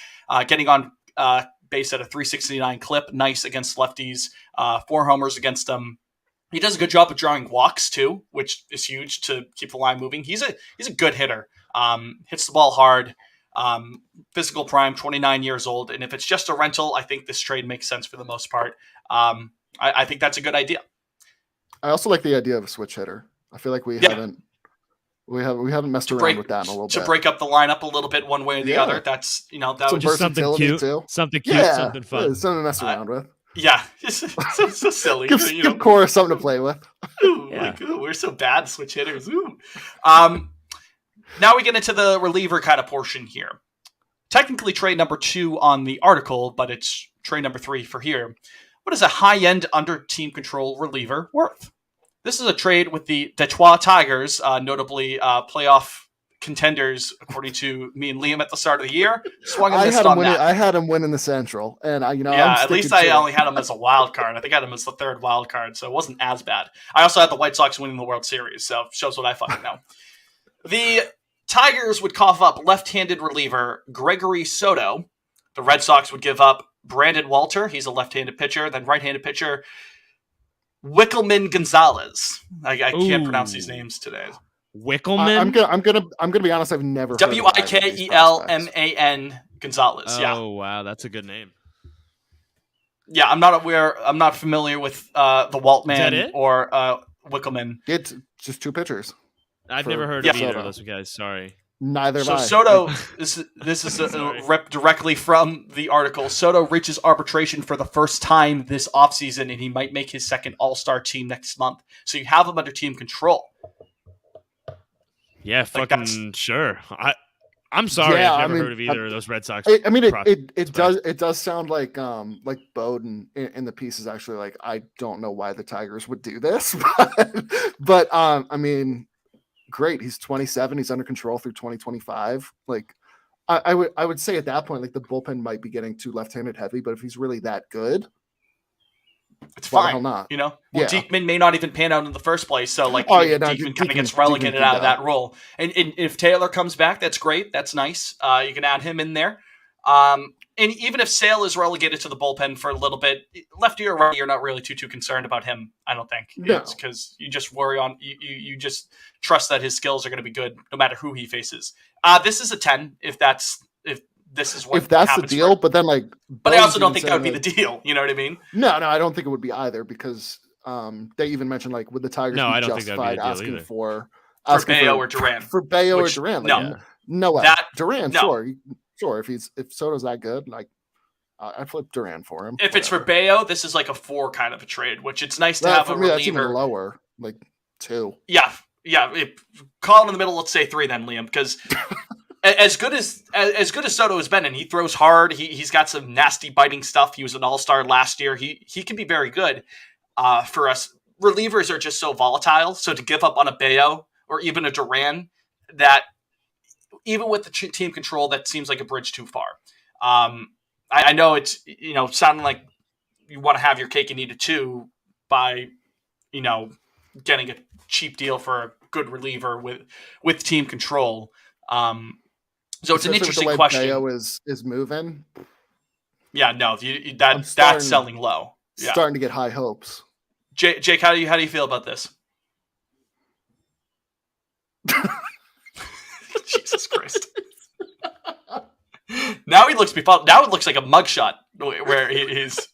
getting on base at a 369 clip. Nice against lefties, 4 homers against them. He does a good job of drawing walks too, which is huge to keep the line moving. He's a good hitter. Hits the ball hard. Physical prime, 29 years old. And if it's just a rental, I think this trade makes sense for the most part. I think that's a good idea. I also like the idea of a switch hitter. I feel like we haven't messed around with that in a little bit. To break up the lineup a little bit one way or the other. That's, that was just something cute. Too. Something cute, something fun. Something to mess around with. Yeah. so silly. Give Cora something to play with. Ooh, we're so bad switch hitters. Ooh. Now we get into the reliever kind of portion here. Technically trade number 2 on the article, but it's trade number 3 for here. What is a high-end under team control reliever worth? This is a trade with the Detroit Tigers, notably playoff contenders, according to me and Liam at the start of the year. I had him winning the Central, and at least I only had him as a wild card. I think I had him as the 3rd wild card, so it wasn't as bad. I also had the White Sox winning the World Series, so shows what I fucking know. The Tigers would cough up left-handed reliever Gregory Soto. The Red Sox would give up Brandon Walter. He's a left-handed pitcher. Then right-handed pitcher Wickelman Gonzalez. I can't pronounce these names today. Wickelman. I'm gonna be honest. I've never heard of Wikelman Gonzalez. Oh wow, that's a good name. Yeah, I'm not familiar with the Waltman or Wickelman. It's just two pitchers. I've never heard of either of those guys. Sorry. Neither. So Soto, this is a rep directly from the article. Soto reaches arbitration for the first time this offseason, and he might make his second All-Star team next month. So you have him under team control. Yeah, fucking sure. I'm sorry, I've never heard of either of those Red Sox. It does sound like Bowden in the piece is actually like, I don't know why the Tigers would do this, but I mean, great. He's 27. He's under control through 2025. Like, I would say at that point, like the bullpen might be getting too left-handed heavy, but if he's really that good, it's fine. The hell not? Diekman may not even pan out in the first place, so like Diekman kind of gets relegated out of that role. And if Taylor comes back, that's great. That's nice. You can add him in there. And even if Sale is relegated to the bullpen for a little bit, lefty or righty, you're not really too concerned about him. I don't think. No. It's because you just worry on you just trust that his skills are going to be good no matter who he faces. This is a 10 if this is what that's the deal. But then but I also don't think that would be the deal. You know what I mean? No, I don't think it would be either because they even mentioned like would the Tigers be justified asking for Bayo or Duran for Bayo or Duran? Like, no way. Duran, no. Sure. If Soto's that good, like I'd flip Duran for him. If it's for Bayo, this is like a 4 kind of a trade, which it's nice to have for a me, reliever. That's even lower, like 2. Yeah. Call it in the middle. Let's say 3 then, Liam, because as good as Soto has been, and he throws hard. He's got some nasty biting stuff. He was an all-star last year. He can be very good. For us, relievers are just so volatile. So to give up on a Bayo or even a Duran, that even with the team control, that seems like a bridge too far. I know it's sounding like you want to have your cake and eat it too by getting a cheap deal for a good reliever with team control. So it's an interesting question. Bayo is moving. Yeah, no, that's selling low. Yeah. Starting to get high hopes. Jake, how do you feel about this? Jesus Christ! Now he looks now it looks like a mugshot where he's.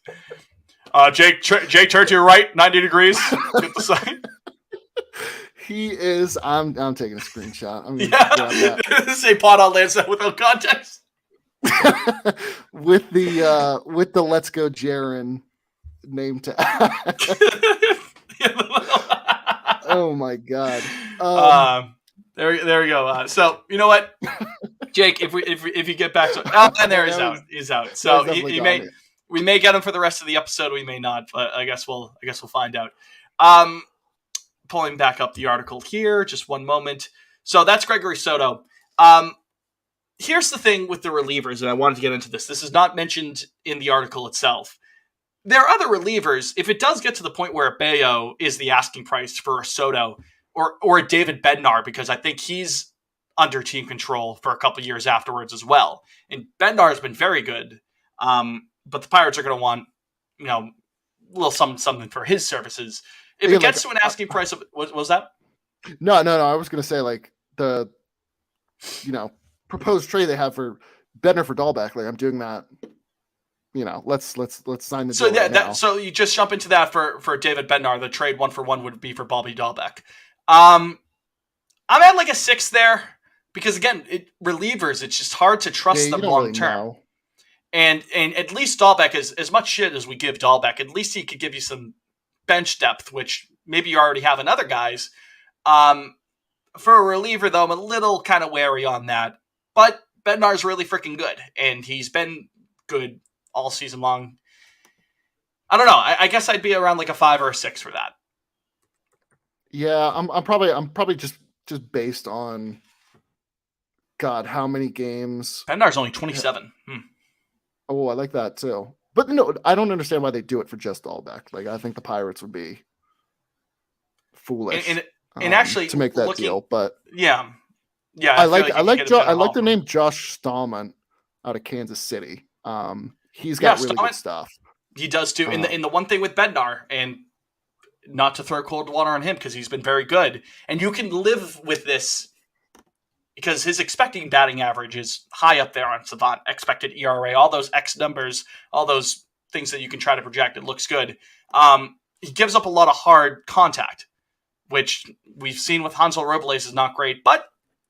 Jake, turn to your right, 90 degrees. Get the sign. He is. I'm taking a screenshot. I'm gonna say pot on Lancet without context. with the Let's Go Jaren name tag. Oh my god. There we go. So you know what, Jake, if you get back to and there he's out. So we may get him for the rest of the episode. We may not, but I guess we'll find out. Pulling back up the article here, just one moment. So that's Gregory Soto. Here's the thing with the relievers, and I wanted to get into this. This is not mentioned in the article itself. There are other relievers. If it does get to the point where a Bayo is the asking price for a Soto or a David Bednar, because I think he's under team control for a couple years afterwards as well. And Bednar has been very good, but the Pirates are going to want a little something for his services. If it gets to an asking price of what was that? No. I was going to say like the proposed trade they have for Bednar for Dahlbeck. Like I'm doing that. Let's sign the deal right now. So you just jump into that for David Bednar. The trade 1-for-1 would be for Bobby Dahlbeck. I'm at like a 6 there because again, relievers. It's just hard to trust them long term. Really and at least Dahlbeck is as much shit as we give Dahlbeck. At least he could give you some bench depth, which maybe you already have in other guys. For a reliever, though, I'm a little kind of wary on that. But Bednar's really freaking good, and he's been good all season long. I don't know. I guess I'd be around like a 5 or a 6 for that. Yeah, I'm probably just based on God, how many games? Bednar's only 27. Oh, I like that too. But no, I don't understand why they do it for just Dahlbeck. Like, I think the Pirates would be foolish and actually to make that deal. But yeah. I like the name Josh Stallman out of Kansas City. He's got really Stoneman, good stuff. He does too. In the one thing with Bednar, and not to throw cold water on him because he's been very good, and you can live with this because his expecting batting average is high up there on Savant, expected ERA, all those X numbers, all those things that you can try to project. It looks good. He gives up a lot of hard contact, which we've seen with Hansel Robles is not great. But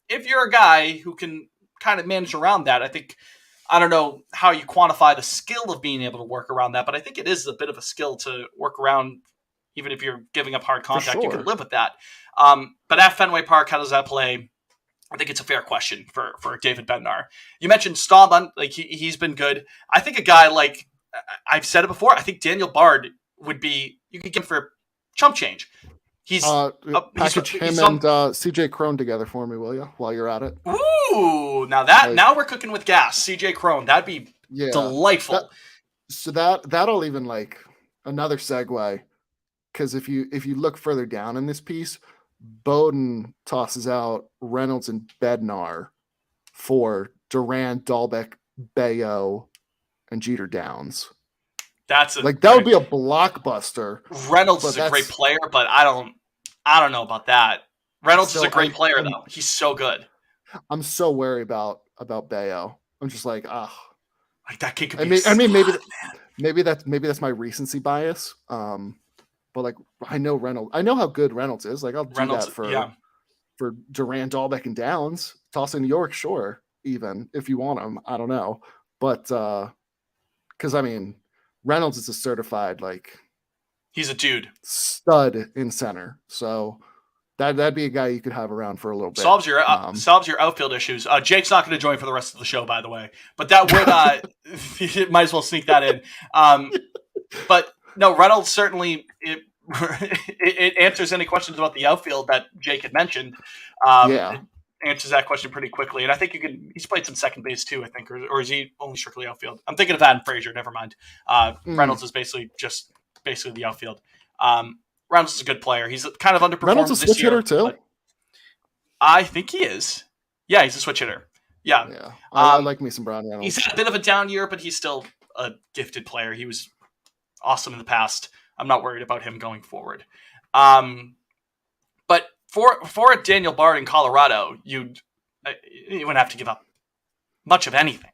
if you're a guy who can kind of manage around that, I don't know how you quantify the skill of being able to work around that, but I think it is a bit of a skill to work around. Even if you're giving up hard contact, you can live with that. But at Fenway Park, how does that play? I think it's a fair question for David Bednar. You mentioned Stallman, like he's been good. I think a guy like, I've said it before, I think Daniel Bard would be, you could get him for chump change. Package him and CJ Crone together for me, will you? While you're at it. Ooh, now we're cooking with gas. CJ Crone, that'd be delightful. That'll even like another segue, because if you look further down in this piece, Bowden tosses out Reynolds and Bednar for Duran, Dahlbeck, Bayo, and Jeter Downs. That would be a blockbuster. Reynolds is a great player, but I don't know about that. Reynolds is a great player though. He's so good. I'm so worried about Bayo. I'm just like, like that kid could be. Maybe that's my recency bias. But like I know how good Reynolds is. Like I'll do that for Duran, Dahlbeck, and Downs. Toss in York, sure, even if you want him. I don't know, but because Reynolds is a certified he's a dude, stud in center. So that'd be a guy you could have around for a little bit. Solves your outfield issues. Jake's not going to join for the rest of the show, by the way. But that would might as well sneak that in. But no, Reynolds certainly it answers any questions about the outfield that Jake had mentioned. It answers that question pretty quickly, and I think he's played some second base too, I think, or is he only strictly outfield? I'm thinking of Adam Frazier. Never mind. Reynolds is basically the outfield. Reynolds is a good player. He's kind of underperformed Reynolds is a switch hitter too. I think he is. Yeah, he's a switch hitter. Yeah. I like me some Brown Reynolds. He's had a bit of a down year, but he's still a gifted player. He was awesome in the past. I'm not worried about him going forward. But for Daniel Bard in Colorado, you wouldn't have to give up much of anything.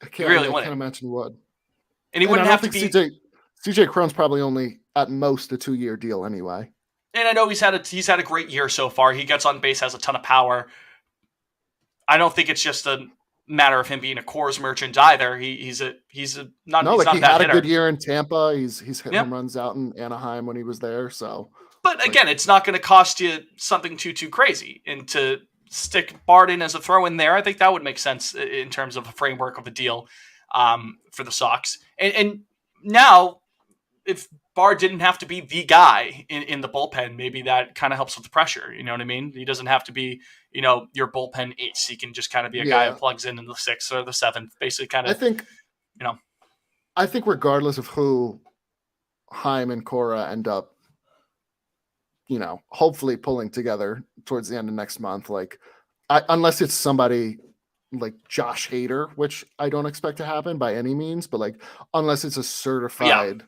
I can't imagine what. And he wouldn't have to be. CJ Crone's probably only at most a 2-year deal anyway. And I know he's had a great year so far. He gets on base, has a ton of power. I don't think it's just a matter of him being a Coors merchant either. He had a good year in Tampa. He's hit home runs out in Anaheim when he was there. So, but again, it's not going to cost you something too crazy. And to stick Bard in as a throw in there, I think that would make sense in terms of a framework of a deal for the Sox. And now, if Bard didn't have to be the guy in the bullpen, maybe that kind of helps with the pressure. You know what I mean? He doesn't have to be, your bullpen ace. He can just kind of be a guy who plugs in the 6th or the 7th, basically kind of. I think regardless of who Heim and Cora end up, hopefully pulling together towards the end of next month, unless it's somebody like Josh Hader, which I don't expect to happen by any means, but unless it's a certified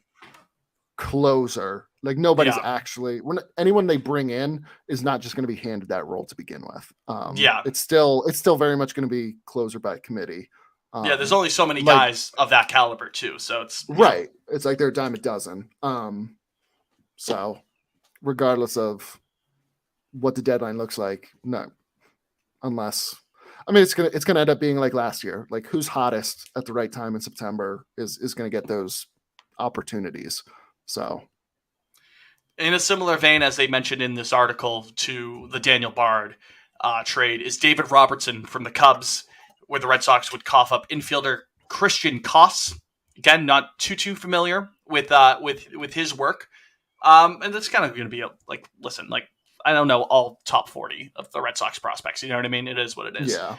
closer, nobody's actually, anyone they bring in is not just going to be handed that role to begin with. It's still very much going to be closer by committee. There's only so many guys of that caliber too, so it's right. It's like they're a dime a dozen. So regardless of what the deadline looks like, no, unless it's gonna end up being like last year, who's hottest at the right time in September is going to get those opportunities. So, in a similar vein, as they mentioned in this article to the Daniel Bard trade, is David Robertson from the Cubs, where the Red Sox would cough up infielder Christian Koss. Again, not too familiar with his work, and that's kind of going to be I don't know all top 40 of the Red Sox prospects. You know what I mean? It is what it is. Yeah.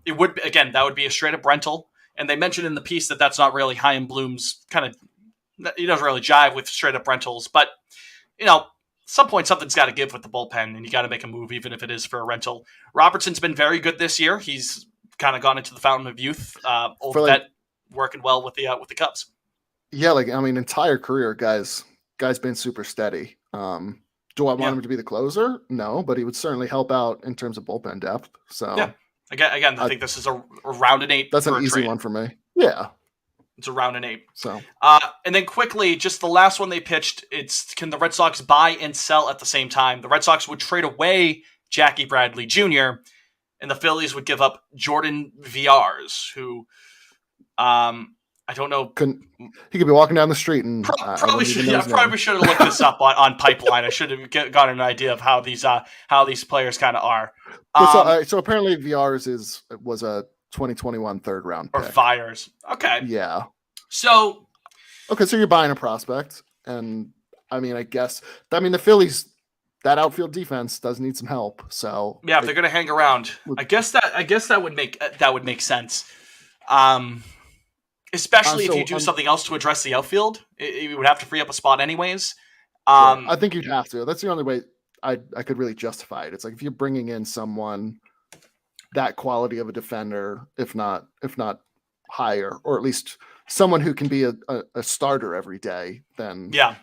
It would that would be a straight up rental, and they mentioned in the piece that that's not really Chaim Bloom's kind of. He doesn't really jive with straight up rentals, but at some point something's got to give with the bullpen, and you got to make a move, even if it is for a rental. Robertson's been very good this year. He's kind of gone into the fountain of youth. working well with the Cubs. Yeah, like, I mean, entire career, guy's been super steady. Do I want him to be the closer? No, but he would certainly help out in terms of bullpen depth. So yeah, again, I think this is a round and 8. That's for an a easy trade. one for me. Yeah, it's a round and 8. So, and then quickly, just the last one they pitched. It's can the Red Sox buy and sell at the same time? The Red Sox would trade away Jackie Bradley Jr. and the Phillies would give up Jordan Viars, who, I don't know. He could be walking down the street and probably should have looked this up on Pipeline. I should have gotten an idea of how these players kind of are. So apparently Viars was a 2021 third round pick. Or Viars. Okay. Yeah. So you're buying a prospect, and the Phillies, that outfield defense does need some help. So yeah, if they're going to hang around, I guess that would make sense. Especially if you do something else to address the outfield, you would have to free up a spot anyways. I think you'd have to. That's the only way I could really justify it. It's like if you're bringing in someone that quality of a defender, if not higher, or at least someone who can be a starter every day, then yeah.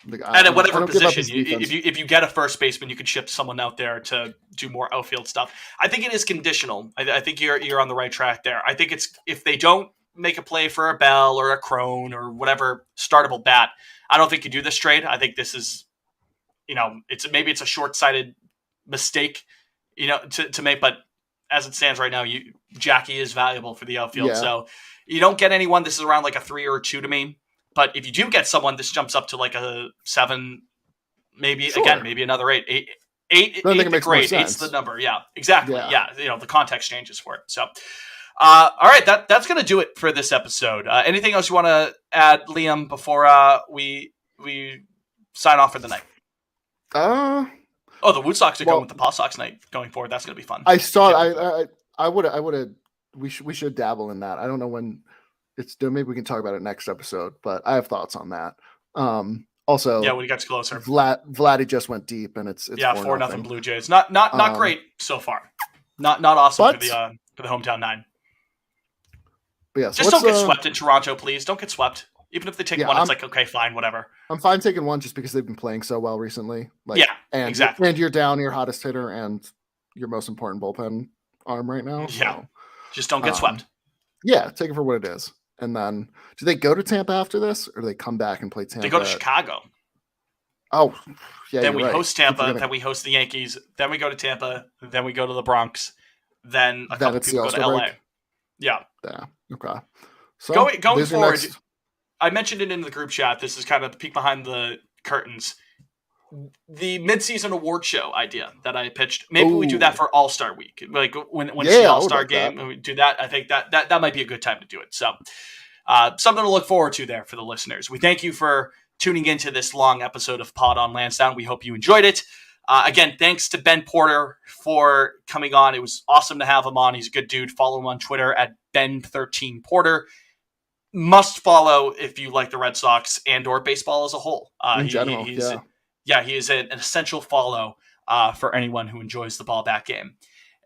And at whatever position, if you get a first baseman, you could ship someone out there to do more outfield stuff. I think it is conditional. I think you're on the right track there. I think it's if they don't make a play for a Bell or a Crone or whatever startable bat, I don't think you do this trade. I think this is, it's a short-sighted mistake, to make. But as it stands right now, Jackie is valuable for the outfield. So you don't get anyone. This is around like a 3 or a 2 to me. But if you do get someone, this jumps up to like a 7, maybe maybe another 8. 8 the grade. 8's the number. Yeah, exactly. Yeah. The context changes for it. So. All right, that's going to do it for this episode. Anything else you want to add, Liam, before we sign off for the night? The Wood Sox are going with the Paw Sox night going forward. That's going to be fun. I saw. I would have. We should dabble in that. I don't know when it's due. Maybe we can talk about it next episode. But I have thoughts on that. Also, when it gets closer, Vladdy just went deep, and it's 4-0 Blue Jays. Not great so far. Not awesome for the hometown 9. But yeah, so just don't get swept in Toronto, please. Don't get swept. Even if they take one, it's like, okay, fine, whatever. I'm fine taking one just because they've been playing so well recently. Exactly. And you're down your hottest hitter and your most important bullpen arm right now. Yeah. So, just don't get swept. Yeah, take it for what it is. And then, do they go to Tampa after this, or do they come back and play Tampa? They go to Chicago. Oh, yeah. Then we host Tampa. Then we host the Yankees. Then we go to Tampa. Then we go to the Bronx. Then a couple people go to LA. Yeah. Okay. So going forward, I mentioned it in the group chat. This is kind of the peek behind the curtains. The midseason award show idea that I pitched. Maybe we do that for All-Star Week. Like when it's the All-Star game, and we do that. I think that might be a good time to do it. So something to look forward to there for the listeners. We thank you for tuning into this long episode of Pod on Lansdowne. We hope you enjoyed it. Again, thanks to Ben Porter for coming on. It was awesome to have him on. He's a good dude. Follow him on Twitter at Ben13Porter. Must follow if you like the Red Sox and or baseball as a whole. In general, he is an essential follow for anyone who enjoys the ball bat game.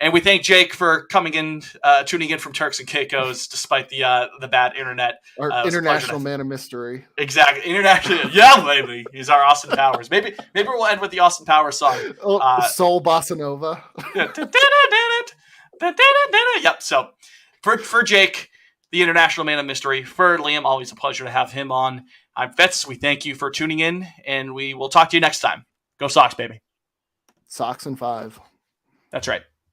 And we thank Jake for coming in, tuning in from Turks and Caicos, despite the bad internet. Our international man of mystery. Exactly, international. Yeah, maybe he's our Austin Powers. Maybe we'll end with the Austin Powers song. Soul Bossa Nova. Yep. So for Jake, the international man of mystery, for Liam, always a pleasure to have him on. I'm Fitz. We thank you for tuning in, and we will talk to you next time. Go Sox, baby. Sox in 5. That's right.